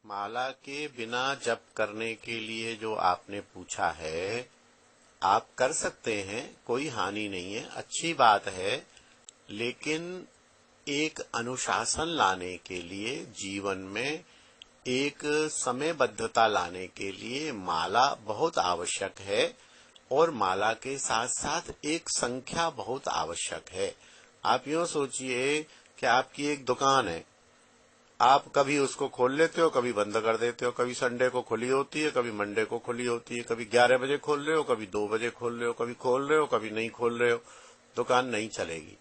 माला के बिना जप करने के लिए जो आपने पूछा है, आप कर सकते हैं, कोई हानि नहीं है, अच्छी बात है। लेकिन एक अनुशासन लाने के लिए, जीवन में एक समयबद्धता लाने के लिए माला बहुत आवश्यक है। और माला के साथ साथ एक संख्या बहुत आवश्यक है। आप यूं सोचिए कि आपकी एक दुकान है, आप कभी उसको खोल लेते हो, कभी बंद कर देते हो। कभी संडे को खुली होती है, कभी मंडे को खुली होती है। कभी 11 बजे खोल रहे हो, कभी 2 बजे खोल रहे हो, कभी खोल रहे हो, कभी नहीं खोल रहे हो। दुकान नहीं चलेगी।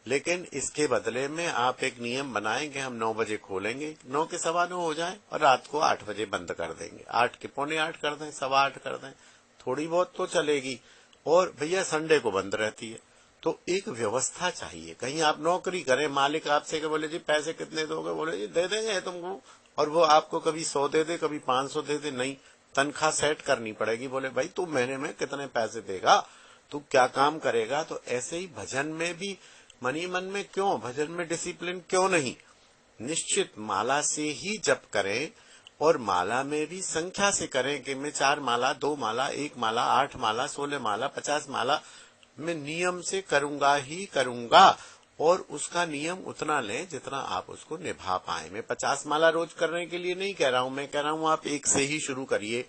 लेकिन इसके बदले में आप एक नियम बनाएं कि हम 9 बजे खोलेंगे, 9 के 9:15 हो जाए और रात को 8 बजे बंद कर देंगे। 8 के 7:45 कर दें, 8:15 कर दें, थोड़ी बहुत तो चलेगी। और भैया संडे को बंद रहती है। तो एक व्यवस्था चाहिए। कहीं आप नौकरी करें, मालिक आपसे के बोले जी पैसे कितने दोगे, बोले जी दे देंगे तुमको, और वो आपको कभी 100 दे दे, कभी 500 दे दे। नहीं, तनख्वाह सेट करनी पड़ेगी। बोले भाई तू महीने में कितने पैसे देगा, तू क्या काम करेगा। तो ऐसे ही भजन में भी मन ही मन में क्यों, भजन में डिसिप्लिन क्यों नहीं। निश्चित माला से ही जप करें, और माला में भी संख्या से करें कि मैं 4 माला, 2 माला, 1 माला, 8 माला, 16 माला, 50 माला मैं नियम से करूंगा ही करूंगा। और उसका नियम उतना लें जितना आप उसको निभा पाए। मैं 50 माला रोज करने के लिए नहीं कह रहा हूं, मैं कह रहा हूं आप 1 से ही शुरू करिए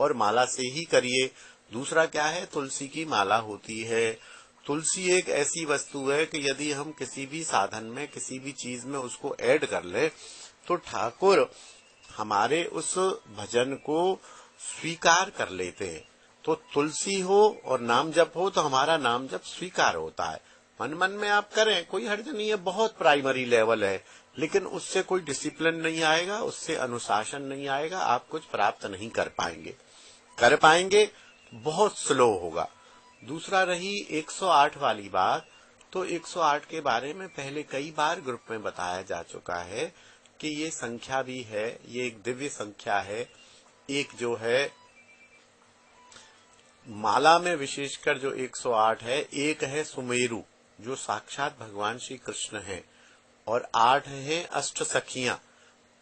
और माला से ही करिए। दूसरा क्या है, तुलसी की माला होती है। तुलसी एक ऐसी वस्तु है कि यदि हम किसी भी साधन में, किसी भी चीज में उसको ऐड कर ले तो ठाकुर हमारे उस भजन को स्वीकार कर लेते हैं। तो तुलसी हो और नाम जप हो तो हमारा नाम जप स्वीकार होता है। मन मन में आप करें, कोई हर्ज नहीं है, बहुत प्राइमरी लेवल है। लेकिन उससे कोई डिसिप्लिन नहीं आएगा, उससे अनुशासन नहीं आएगा, आप कुछ प्राप्त नहीं कर पाएंगे। कर पाएंगे बहुत स्लो होगा। दूसरा रही 108 वाली बात, तो 108 के बारे में पहले कई बार ग्रुप में बताया जा चुका है कि ये संख्या भी है, ये एक दिव्य संख्या है। एक जो है माला में विशेषकर जो 108 है, एक है सुमेरु जो साक्षात भगवान श्री कृष्ण है, और 8 हैं अष्ट सखियां,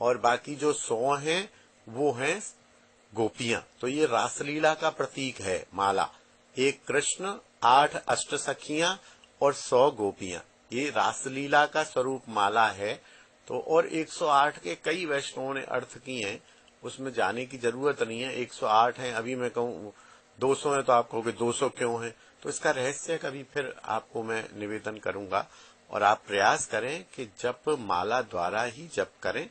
और बाकी जो 100 हैं वो हैं गोपियां। तो ये रासलीला का प्रतीक है माला। एक कृष्ण, 8 अष्ट सखियां और 100 गोपियां, ये रासलीला का स्वरूप माला है। तो और 108 के कई वैष्णवों ने अर्थ किए हैं, उसमें जाने की जरूरत नहीं है। 108 है, अभी मैं कहूं 200 है तो आप कहोगे 200 क्यों है, तो इसका रहस्य कभी फिर आपको मैं निवेदन करूंगा। और आप प्रयास करें कि जप माला द्वारा ही जप करें।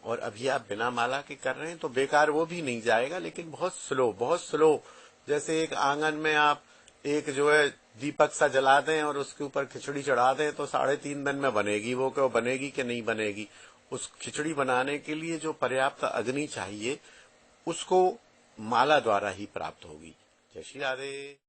और अभी आप बिना माला के कर रहे हैं तो बेकार वो भी नहीं जाएगा, लेकिन बहुत स्लो, बहुत स्लो। जैसे एक आंगन में आप एक जो है दीपक सा जला दें और उसके ऊपर खिचड़ी चढ़ा दें तो 3.5 दिन में बनेगी। वो क्यों बनेगी कि नहीं बनेगी। उस खिचड़ी बनाने के लिए जो पर्याप्त अग्नि चाहिए उसको माला द्वारा ही प्राप्त होगी। जय श्री राधे।